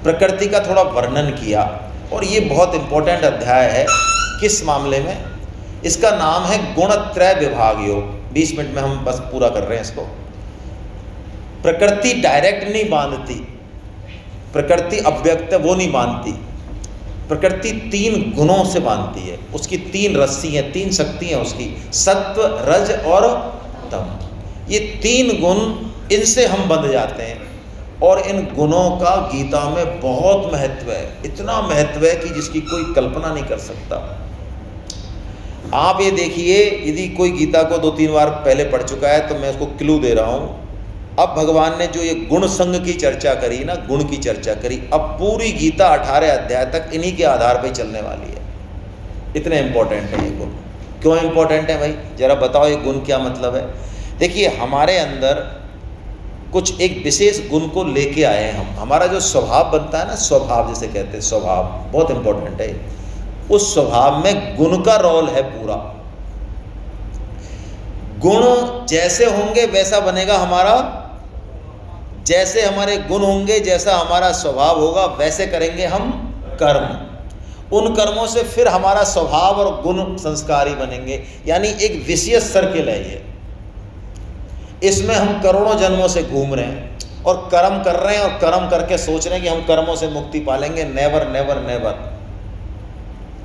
प्रकृति का थोड़ा वर्णन किया। और ये बहुत इंपॉर्टेंट अध्याय है। किस मामले में? इसका नाम है गुणत्रय विभाग योग। 20 मिनट में हम बस पूरा कर रहे हैं इसको। प्रकृति डायरेक्ट नहीं बांधती, प्रकृति अव्यक्त वो नहीं बांधती। प्रकृति 3 गुणों से बांधती है। उसकी 3 रस्सी हैं, 3 शक्ति हैं उसकी, सत्व, रज और तम। ये 3 गुण, इनसे हम बंध जाते हैं। और इन गुणों का गीता में बहुत महत्व है, इतना महत्व है कि जिसकी कोई कल्पना नहीं कर सकता। आप ये देखिए, यदि कोई गीता को 2-3 बार पहले पढ़ चुका है तो मैं उसको क्लू दे रहा हूँ। अब भगवान ने जो ये गुण संघ की चर्चा करी ना, गुण की चर्चा करी, अब पूरी गीता 18 अध्याय तक इन्हीं के आधार पर चलने वाली है। इतने इंपॉर्टेंट है ये गुण। क्यों इंपॉर्टेंट है भाई, जरा बताओ ये गुण क्या मतलब है। देखिए, हमारे अंदर कुछ एक विशेष गुण को लेके आए हैं हम। हमारा जो स्वभाव बनता है ना, स्वभाव जिसे कहते हैं, स्वभाव बहुत इंपॉर्टेंट है। उस स्वभाव में गुण का रोल है पूरा। गुण जैसे होंगे वैसा बनेगा हमारा, जैसे हमारे गुण होंगे, जैसा हमारा स्वभाव होगा, वैसे करेंगे हम कर्म। उन कर्मों से फिर हमारा स्वभाव और गुण संस्कारी बनेंगे। यानी एक विशेष सर्किल है ये। इसमें हम करोड़ों जन्मों से घूम रहे हैं और कर्म कर रहे हैं, और कर्म करके सोच रहे हैं कि हम कर्मों से मुक्ति पालेंगे। Never never never.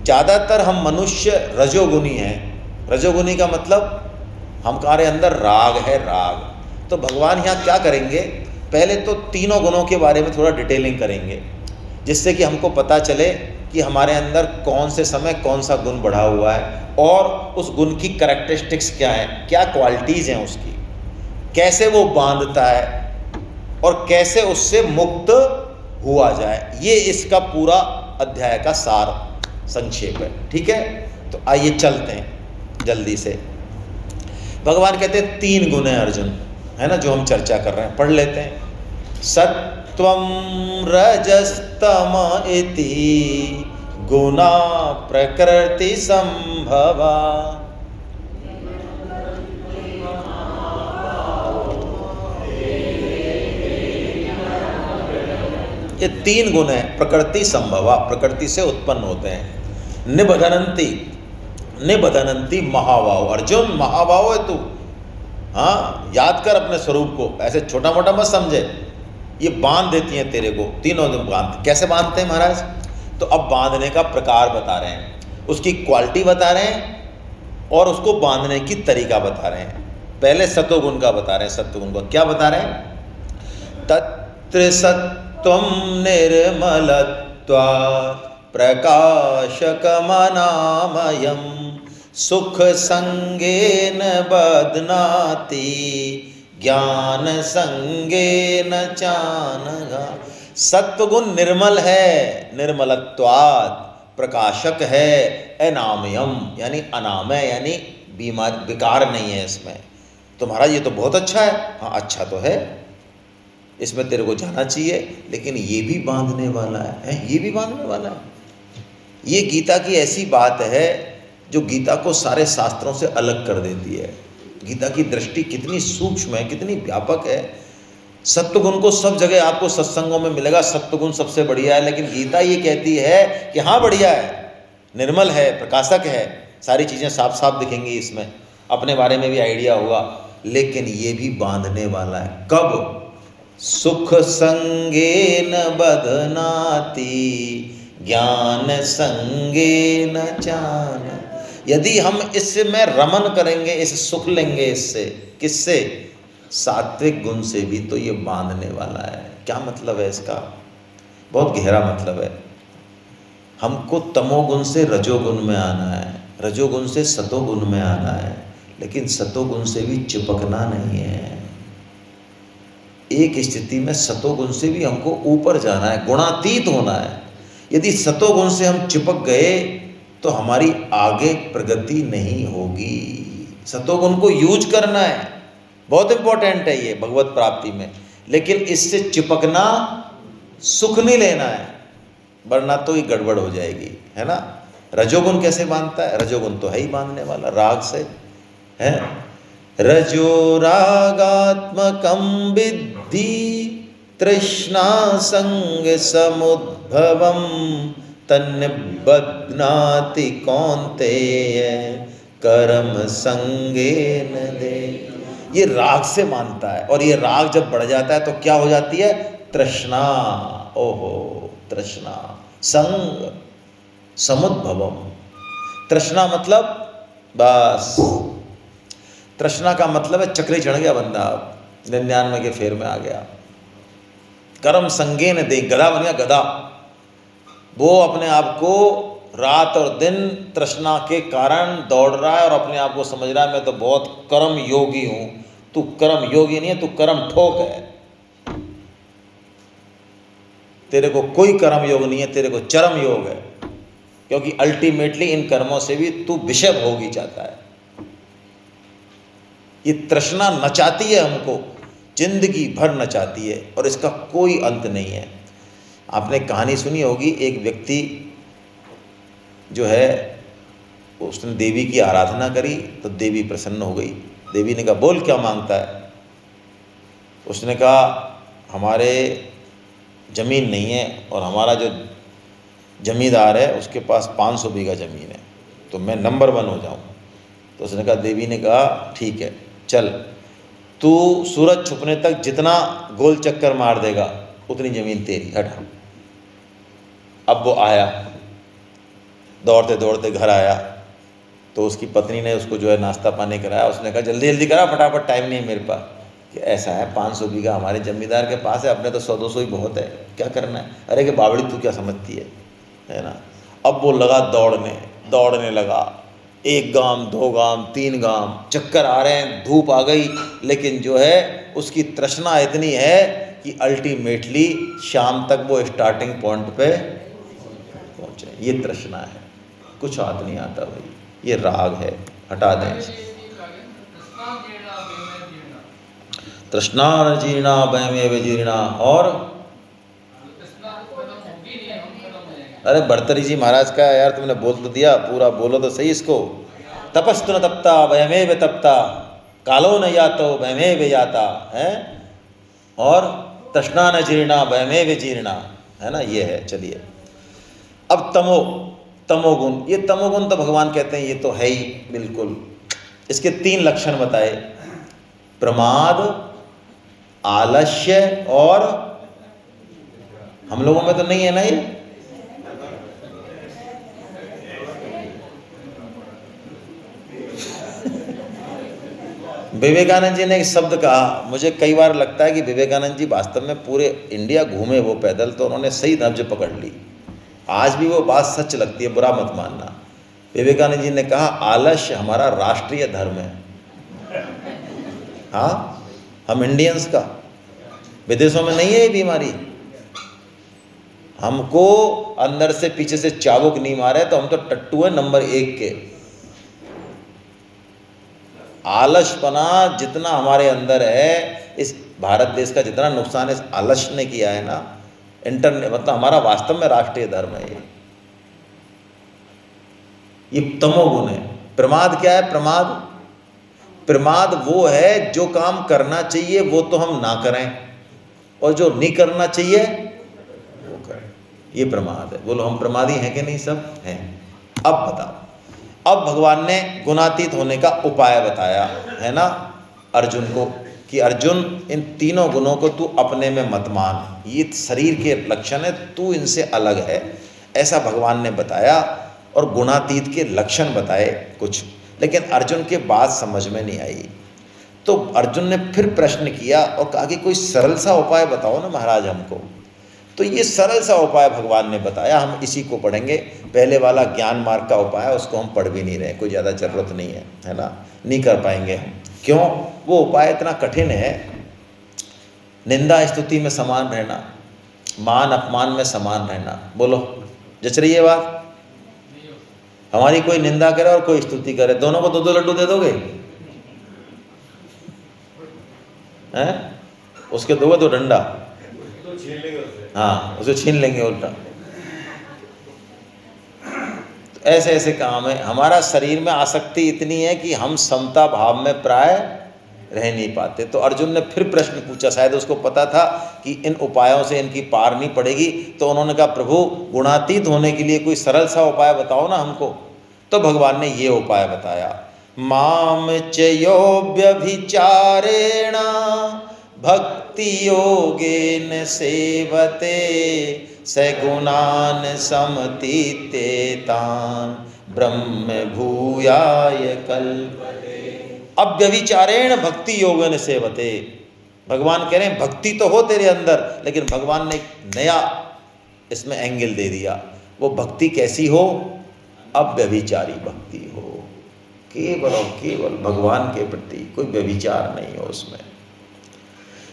ज़्यादातर हम मनुष्य रजोगुनी हैं। रजोगुनी का मतलब हमारे अंदर राग है, राग। तो भगवान यहाँ क्या करेंगे, पहले तो तीनों गुणों के बारे में थोड़ा डिटेलिंग करेंगे, जिससे कि हमको पता चले कि हमारे अंदर कौन से समय कौन सा गुण बढ़ा हुआ है, और उस गुण की कैरेक्टरिस्टिक्स क्या है, क्या क्वालिटीज़ हैं उसकी, कैसे वो बांधता है, और कैसे उससे मुक्त हुआ जाए। ये इसका पूरा अध्याय का सार संक्षेप है। ठीक है, तो आइए चलते हैं जल्दी से। भगवान कहते हैं 3 गुण हैं अर्जुन, है ना, जो हम चर्चा कर रहे हैं। पढ़ लेते हैं। सत्वं रजस्तम इति गुणा प्रकृति संभवा। ये 3 गुण हैं, प्रकृति संभवा, प्रकृति से उत्पन्न होते हैं। निबधनंती, निबधनंती महाभाव। अर्जुन महाभाव है तू, हाँ, याद कर अपने स्वरूप को, ऐसे छोटा मोटा मत समझे। ये बांध देती हैं तेरे को, तीनों दिन बांध। कैसे बांधते हैं महाराज? तो अब बांधने का प्रकार बता रहे हैं, उसकी क्वालिटी बता रहे हैं, और उसको बांधने की तरीका बता रहे हैं। पहले सत्वगुण का बता रहे हैं। सत्वगुण का क्या बता रहे हैं? तत्र सत्वं निर्मलत्वात् प्रकाशकमनामयम् सुख संगेन बध्नाति ज्ञान संगेन चानघा। सत्वगुण निर्मल है, निर्मलत्वात्, प्रकाशक है, अनामयम यानी अनामय, यानी बीमार विकार नहीं है इसमें। तुम्हारा ये तो बहुत अच्छा है। हाँ, अच्छा तो है, इसमें तेरे को जाना चाहिए, लेकिन ये भी बांधने वाला है, ये भी बांधने वाला है। ये गीता की ऐसी बात है जो गीता को सारे शास्त्रों से अलग कर देती है। गीता की दृष्टि कितनी सूक्ष्म है, कितनी व्यापक है। सत्वगुण को सब जगह आपको सत्संगों में मिलेगा, सत्वगुण सबसे बढ़िया है, लेकिन गीता ये कहती है कि हाँ बढ़िया है, निर्मल है, प्रकाशक है, सारी चीज़ें साफ साफ दिखेंगी इसमें, अपने बारे में भी आइडिया होगा, लेकिन ये भी बांधने वाला है। कब? सुख संगेन बध्नाति ज्ञान संगेन चान। यदि हम इसमें रमन करेंगे, इस सुख लेंगे इससे, किससे? सात्विक गुण से भी, तो ये बांधने वाला है। क्या मतलब है इसका? बहुत गहरा मतलब है। हमको तमोगुण से रजोगुण में आना है, रजोगुण से सतोगुण में आना है, लेकिन सतोगुण से भी चिपकना नहीं है। एक स्थिति में सतोगुण से भी हमको ऊपर जाना है, गुणातीत होना है। यदि सतोगुण से हम चिपक गए तो हमारी आगे प्रगति नहीं होगी। सतोगुण को यूज करना है, बहुत इंपॉर्टेंट है ये भगवत प्राप्ति में, लेकिन इससे चिपकना, सुख नहीं लेना है, वरना तो ये गड़बड़ हो जाएगी, है ना। रजोगुण कैसे बांधता है? रजोगुण तो है ही बांधने वाला, राग से है। रजो रागात्मकं विद्धि तृष्णा संग समुद्भवम तन्निबध्नाति कौन्तेय कर्म संगेन दे। ये राग से मानता है, और ये राग जब बढ़ जाता है तो क्या हो जाती है? तृष्णा। ओहो, तृष्णा संग समुद्भवम। तृष्णा मतलब बस, तृष्णा का मतलब है चक्री चढ़ गया बंदा, 99 के फेर में आ गया। कर्म संगेन दे, गधा बन गया गधा। वो अपने आप को रात और दिन तृष्णा के कारण दौड़ रहा है और अपने आप को समझ रहा है मैं तो बहुत कर्म योगी हूं। तू कर्म योगी नहीं है, तू कर्म ठोक है। तेरे को कोई कर्म योग नहीं है, तेरे को चरम योग है, क्योंकि अल्टीमेटली इन कर्मों से भी तू विषय भोग ही चाहता है। ये तृष्णा नचाती है हमको, जिंदगी भर नचाती है, और इसका कोई अंत नहीं है। आपने कहानी सुनी होगी, एक व्यक्ति जो है उसने देवी की आराधना करी तो देवी प्रसन्न हो गई। देवी ने कहा बोल क्या मांगता है? उसने कहा हमारे ज़मीन नहीं है और हमारा जो जमींदार है उसके पास 500 बीघा ज़मीन है, तो मैं नंबर 1 हो जाऊं। तो उसने कहा, देवी ने कहा ठीक है चल, तू सूरज छुपने तक जितना गोल चक्कर मार देगा उतनी ज़मीन तेरी, हटा। अब वो आया, दौड़ते दौड़ते घर आया तो उसकी पत्नी ने उसको जो है नाश्ता पानी कराया। उसने कहा जल्दी जल्दी करा, फटाफट, टाइम नहीं है मेरे पास। कि ऐसा है 500 बीघा हमारे जमींदार के पास है, अपने तो 100-200 ही बहुत है, क्या करना है? अरे कि बावड़ी तू क्या समझती है ना। अब वो लगा दौड़ने लगा, 1 गांव 2 गांव 3 गांव, चक्कर आ रहे हैं, धूप आ गई, लेकिन जो है उसकी तृष्णा इतनी है कि अल्टीमेटली शाम तक वो स्टार्टिंग पॉइंट पे पहुँचे। ये तृष्णा है, कुछ हाथ नहीं आता भाई, ये राग है, हटा दें। तृष्णा जीर्णा भयमेव जीर्णा। और अरे भर्तरी जी महाराज का यार तुमने बोल तो दिया, पूरा बोलो तो सही इसको। तपस्तु न तप्ता भयमेव तप्ता, कालो न यातो भयमेव याता है, और तृष्णा न जीर्णा भयमेव जीर्णा, है ना, ये है। चलिए अब तमोगुण। ये तमोगुण तो भगवान कहते हैं ये तो है ही बिल्कुल। इसके 3 लक्षण बताए, प्रमाद, आलस्य, और हम लोगों में तो नहीं है ना ये। विवेकानंद जी ने एक शब्द कहा, मुझे कई बार लगता है कि विवेकानंद जी वास्तव में पूरे इंडिया घूमे वो पैदल, तो उन्होंने सही नब्ज पकड़ ली। आज भी वो बात सच लगती है, बुरा मत मानना। विवेकानंद जी ने कहा आलस्य हमारा राष्ट्रीय धर्म है। हाँ, हम इंडियंस का, विदेशों में नहीं है ये बीमारी। हमको अंदर से पीछे से चाबुक नहीं मारे तो हम तो टट्टू है नंबर 1 के। आलसपना जितना हमारे अंदर है, इस भारत देश का जितना नुकसान इस आलस्य ने किया है ना, इंटरनेट मतलब हमारा वास्तव में राष्ट्रीय धर्म है ये तमोगुण है। प्रमाद क्या है? प्रमाद वो है जो काम करना चाहिए वो तो हम ना करें, और जो नहीं करना चाहिए वो करें, ये प्रमाद है। बोलो हम प्रमादी हैं कि नहीं? सब हैं। अब बताओ, अब भगवान ने गुणातीत होने का उपाय बताया है ना अर्जुन को, कि अर्जुन इन 3 गुणों को तू अपने में मत मान, ये शरीर के लक्षण है, तू इनसे अलग है, ऐसा भगवान ने बताया। और गुणातीत के लक्षण बताए कुछ, लेकिन अर्जुन के बात समझ में नहीं आई। तो अर्जुन ने फिर प्रश्न किया और कहा कि कोई सरल सा उपाय बताओ ना महाराज हमको। तो ये सरल सा उपाय भगवान ने बताया, हम इसी को पढ़ेंगे। पहले वाला ज्ञान मार्ग का उपाय उसको हम पढ़ भी नहीं रहे, कोई ज़्यादा ज़रूरत नहीं है ना, नहीं कर पाएंगे हम। क्यों? वो उपाय इतना कठिन है। निंदा स्तुति में समान रहना, मान अपमान में समान रहना। बोलो जच रही है बात? हमारी कोई निंदा करे और कोई स्तुति करे, दोनों को 2-2 लड्डू दे दोगे? हैं? उसके दोगे 2 डंडा, हाँ उसे छीन लेंगे उल्टा। तो ऐसे ऐसे काम है। हमारा शरीर में आसक्ति इतनी है कि हम समता भाव में प्राय रह नहीं पाते। तो अर्जुन ने फिर प्रश्न पूछा, शायद उसको पता था कि इन उपायों से इनकी पार नहीं पड़ेगी। तो उन्होंने कहा, प्रभु गुणातीत होने के लिए कोई सरल सा उपाय बताओ ना हमको। तो भगवान ने ये उपाय बताया, माम चयो व्यभिचारेण भक्ति योगेन सेवते सगुणान समतीतेतान ब्रह्म भूयाय कल्पते। अव्यभिचारेण भक्ति योगेन सेवते। भगवान कह रहे हैं भक्ति तो हो तेरे अंदर, लेकिन भगवान ने एक नया इसमें एंगल दे दिया। वो भक्ति कैसी हो? अव्यभिचारी भक्ति हो, केवल और केवल भगवान के प्रति, कोई व्यभिचार नहीं हो उसमें।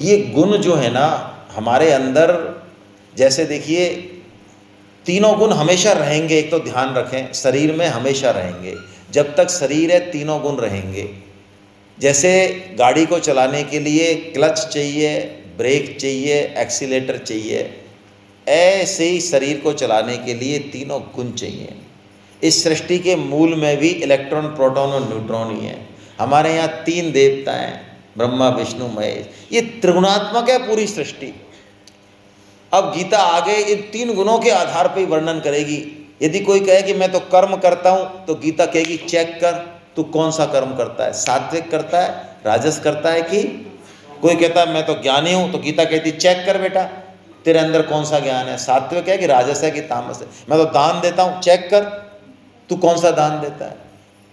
ये गुण जो है ना हमारे अंदर, जैसे देखिए तीनों गुण हमेशा रहेंगे। एक तो ध्यान रखें, शरीर में हमेशा रहेंगे, जब तक शरीर है तीनों गुण रहेंगे। जैसे गाड़ी को चलाने के लिए क्लच चाहिए, ब्रेक चाहिए, एक्सीलेटर चाहिए, ऐसे ही शरीर को चलाने के लिए तीनों गुण चाहिए। इस सृष्टि के मूल में भी इलेक्ट्रॉन, प्रोटॉन और न्यूट्रॉन ही है। हमारे यहाँ तीन देवता हैं, ब्रह्मा विष्णु महेश। ये त्रिगुणात्मक है पूरी सृष्टि। अब गीता आगे इन तीन गुणों के आधार पर ही वर्णन करेगी। यदि कोई कहे कि मैं तो कर्म करता हूँ, तो गीता कहेगी चेक कर तू कौन सा कर्म करता है, सात्विक करता है, राजस करता है कि। कोई कहता है मैं तो ज्ञानी हूँ, तो गीता कहती चेक कर बेटा तेरे अंदर कौन सा ज्ञान है, सात्विक है कि राजस है कि तामस है। मैं तो दान देता हूँ, चेक कर तू कौन सा दान देता है।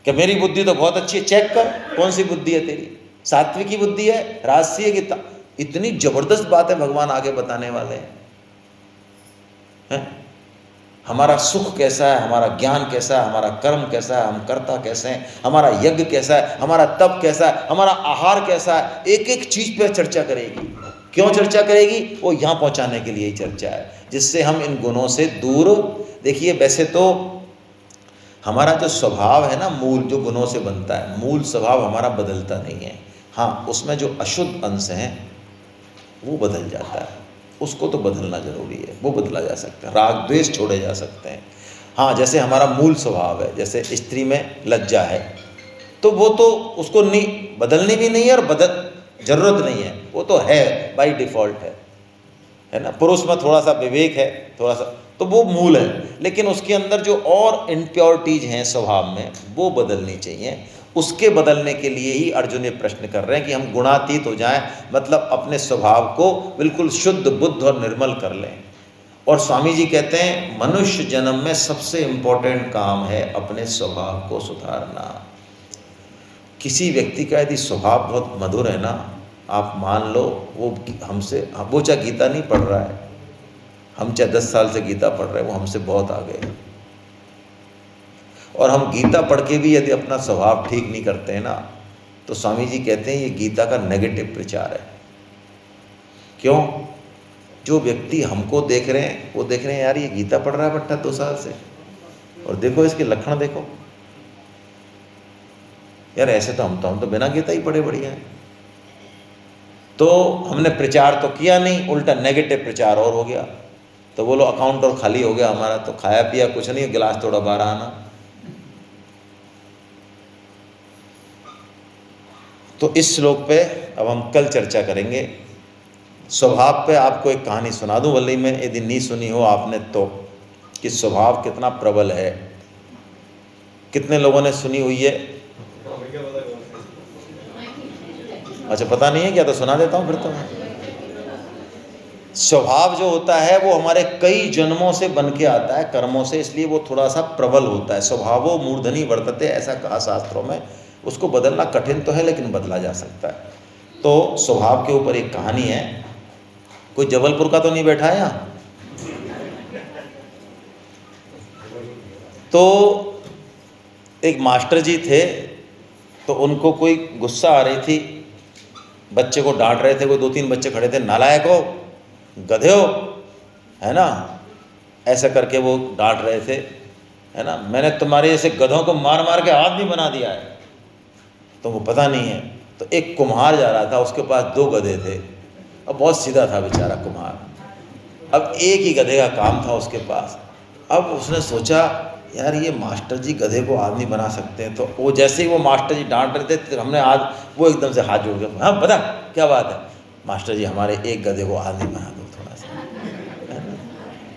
क्या मेरी बुद्धि तो बहुत अच्छी है, चेक कर कौन सी बुद्धि है तेरी, सात्विक की बुद्धि है, राजसी है कि। इतनी जबरदस्त बात है भगवान आगे बताने वाले हैं। हमारा सुख कैसा है, हमारा ज्ञान कैसा है, हमारा कर्म कैसा है, हम कर्ता कैसे हैं, हमारा यज्ञ कैसा है, हमारा तप कैसा है, हमारा आहार कैसा है, एक एक चीज पर चर्चा करेगी। क्यों चर्चा करेगी? वो यहाँ पहुँचाने के लिए ही चर्चा है, जिससे हम इन गुणों से दूर। देखिए वैसे तो हमारा जो स्वभाव है ना, मूल जो गुणों से बनता है, मूल स्वभाव हमारा बदलता नहीं है। हाँ, उसमें जो अशुद्ध अंश हैं वो बदल जाता है, उसको तो बदलना जरूरी है, वो बदला जा सकता है, राग द्वेष छोड़े जा सकते हैं। हाँ, जैसे हमारा मूल स्वभाव है, जैसे स्त्री में लज्जा है, तो वो तो उसको नहीं बदलनी भी नहीं है और जरूरत नहीं है, वो तो है बाय डिफ़ॉल्ट है ना। पुरुष में थोड़ा सा विवेक है, थोड़ा सा, तो वो मूल है। लेकिन उसके अंदर जो और इम्प्योरिटीज हैं स्वभाव में, वो बदलनी चाहिए। उसके बदलने के लिए ही अर्जुन ये प्रश्न कर रहे हैं कि हम गुणातीत हो जाएं, मतलब अपने स्वभाव को बिल्कुल शुद्ध, बुद्ध और निर्मल कर लें। और स्वामी जी कहते हैं मनुष्य जन्म में सबसे इम्पोर्टेंट काम है अपने स्वभाव को सुधारना। किसी व्यक्ति का यदि स्वभाव बहुत मधुर है ना, आप मान लो वो हमसे, वो चाहे गीता नहीं पढ़ रहा है, हम चाहे 10 साल से गीता पढ़ रहे हैं, वो हमसे बहुत आगे है। और हम गीता पढ़ के भी यदि अपना स्वभाव ठीक नहीं करते हैं ना, तो स्वामी जी कहते हैं ये गीता का नेगेटिव प्रचार है। क्यों? जो व्यक्ति हमको देख रहे हैं, वो देख रहे हैं यार ये गीता पढ़ रहा है बट्टा 2 साल से, और देखो इसके लक्षण देखो यार, ऐसे तो हम तो बिना गीता ही पढ़े बढ़िया है। तो हमने प्रचार तो किया नहीं, उल्टा नेगेटिव प्रचार और हो गया। तो बोलो अकाउंट और खाली हो गया हमारा, तो खाया पिया कुछ नहीं, गिलास थोड़ा बाहर आना। तो इस श्लोक पे अब हम कल चर्चा करेंगे। स्वभाव पे आपको एक कहानी सुना दूं वल्ली में, यदि नहीं सुनी हो आपने तो, कि स्वभाव कितना प्रबल है। कितने लोगों ने सुनी हुई है? अच्छा, पता नहीं है क्या? तो सुना देता हूँ फिर तो। स्वभाव जो होता है वो हमारे कई जन्मों से बन के आता है, कर्मों से, इसलिए वो थोड़ा सा प्रबल होता है। स्वभावो मूर्धनि वर्तते, ऐसा कहा शास्त्रों में। उसको बदलना कठिन तो है, लेकिन बदला जा सकता है। तो स्वभाव के ऊपर एक कहानी है। कोई जबलपुर का तो नहीं बैठा है यहाँ? तो एक मास्टर जी थे, तो उनको कोई गुस्सा आ रही थी, बच्चे को डांट रहे थे। कोई 2-3 बच्चे खड़े थे, नालायक हो, गधे हो, है ना, ऐसा करके वो डांट रहे थे, है ना। मैंने तुम्हारे जैसे गधों को मार मार के आदमी बना दिया है, तुमको पता नहीं है। तो एक कुम्हार जा रहा था, उसके पास 2 गधे थे। अब बहुत सीधा था बेचारा कुम्हार, अब एक ही गधे का काम था उसके पास। अब उसने सोचा यार ये मास्टर जी गधे को आदमी बना सकते हैं। तो वो जैसे ही वो मास्टर जी डांट रहे थे तो हमने आज वो एकदम से हाथ जोड़ के, हाँ बता क्या बात है मास्टर जी, हमारे एक गधे को आदमी बना दो थोड़ा सा, है ना।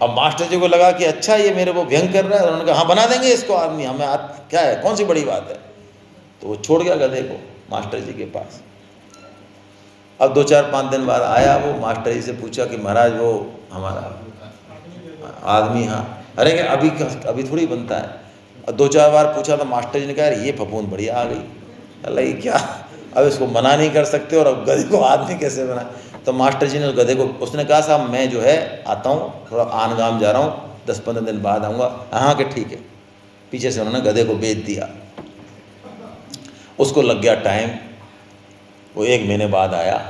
अब मास्टर जी को लगा कि अच्छा ये मेरे को व्यंग कर रहा है, उन्होंने कहा हाँ बना देंगे इसको आदमी, हमें क्या है, कौन सी बड़ी बात है। तो वो छोड़ गया गधे को मास्टर जी के पास। अब 2-4-5 दिन बाद आया वो, मास्टर जी से पूछा कि महाराज वो हमारा आदमी, हाँ, अरे क्या अभी थोड़ी बनता है। और 2-4 बार पूछा तो मास्टर जी ने कहा ये फफूंद बढ़िया आ गई, अल्लाह ये क्या, अब इसको मना नहीं कर सकते और अब गधे को आदमी कैसे बना। तो मास्टर जी ने उस गधे को, उसने कहा साहब मैं जो है आता हूँ, थोड़ा आन गाम जा रहा हूँ, 10-15 दिन बाद आऊँगा। हाँ कि ठीक है। पीछे से उन्होंने गधे को बेच दिया। उसको लग गया टाइम, वो 1 महीने बाद आया।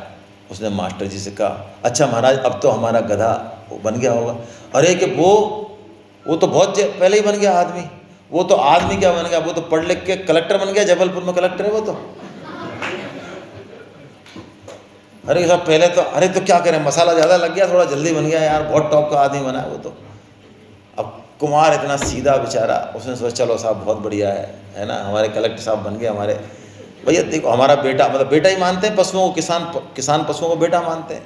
उसने मास्टर जी से कहा अच्छा महाराज अब तो हमारा गधा वो बन गया होगा। अरे कि वो तो बहुत पहले ही बन गया आदमी। वो तो आदमी क्या बन गया, वो तो पढ़ लिख के कलेक्टर बन गया, जबलपुर में कलेक्टर है वो तो। अरे साहब पहले तो, अरे तो क्या करें, मसाला ज़्यादा लग गया, थोड़ा जल्दी बन गया यार, बहुत टॉप का आदमी बना है वो तो। अब कुमार इतना सीधा बेचारा, उसने सोचा चलो साहब बहुत बढ़िया है ना, हमारे कलेक्टर साहब बन गए हमारे। भैया देखो हमारा बेटा, मतलब बेटा ही मानते हैं पशुओं को, किसान पशुओं को बेटा मानते हैं।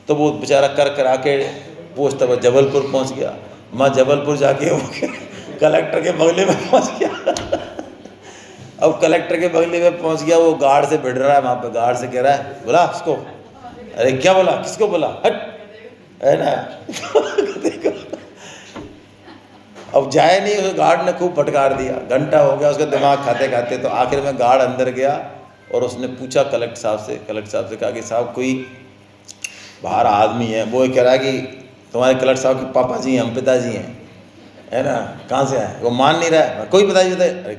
तो वो बेचारा कर आके वो उस तब जबलपुर पहुंच गया। मैं जबलपुर जाके वो कलेक्टर के बंगले में पहुंच गया। अब कलेक्टर के बंगले में पहुंच गया, वो गार्ड से भिड़ रहा है वहाँ पे, गार्ड से कह रहा है बोला उसको, अरे क्या बोला, किसको बोला, हट, है ना। अब जाए नहीं, उस गार्ड ने खूब फटकार दिया, घंटा हो गया उसका दिमाग खाते खाते। तो आखिर में गार्ड अंदर गया और उसने पूछा कलेक्टर साहब से कहा कि साहब कोई बाहर आदमी है, वो कह रहा है कि तुम्हारे कलेक्टर साहब के पापा जी हैं, हम पिताजी हैं, है ना, कहाँ से आए। वो मान नहीं रहा है, कोई पिताजी बताए, अरे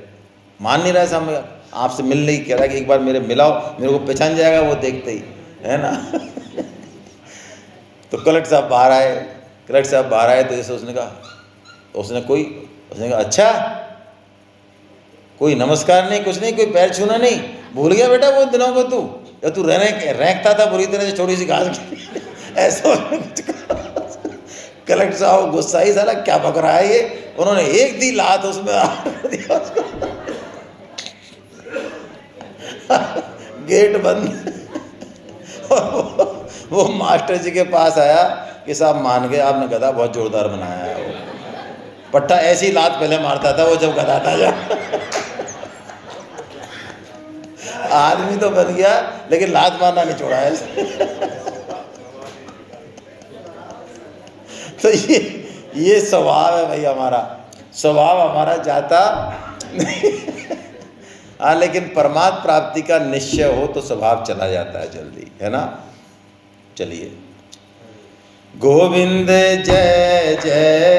मान नहीं रहा है साहब, आपसे मिल नहीं, कह रहा है कि एक बार मेरे मिलाओ, मेरे को पहचान जाएगा वो देखते ही, है ना। तो कलेक्टर साहब बाहर आए तो जैसे उसने कहा अच्छा कोई नमस्कार नहीं, कुछ नहीं, कोई पैर छूना नहीं, भूल गया बेटा वो दिनों को तू, या तू रैंकता था बुरी तरह से छोटी सी घास की। ऐसा कुछ कलेक्टर साहब गुस्सा ही, साला क्या बक रहा है ये। उन्होंने एक दी लात उसमें दिया उसको। गेट बंद। वो मास्टर जी के पास आया कि साहब मान गए, आपने गधा बहुत जोरदार बनाया है। वो पट्टा ऐसी लात पहले मारता था वो जब गधा था जब। आदमी तो बन गया लेकिन लात मारना नहीं छोड़ा है। तो ये स्वभाव है भाई, हमारा स्वभाव हमारा जाता हाँ, लेकिन परमात्म प्राप्ति का निश्चय हो तो स्वभाव चला जाता है जल्दी, है ना। चलिए, गोविंद जय जय।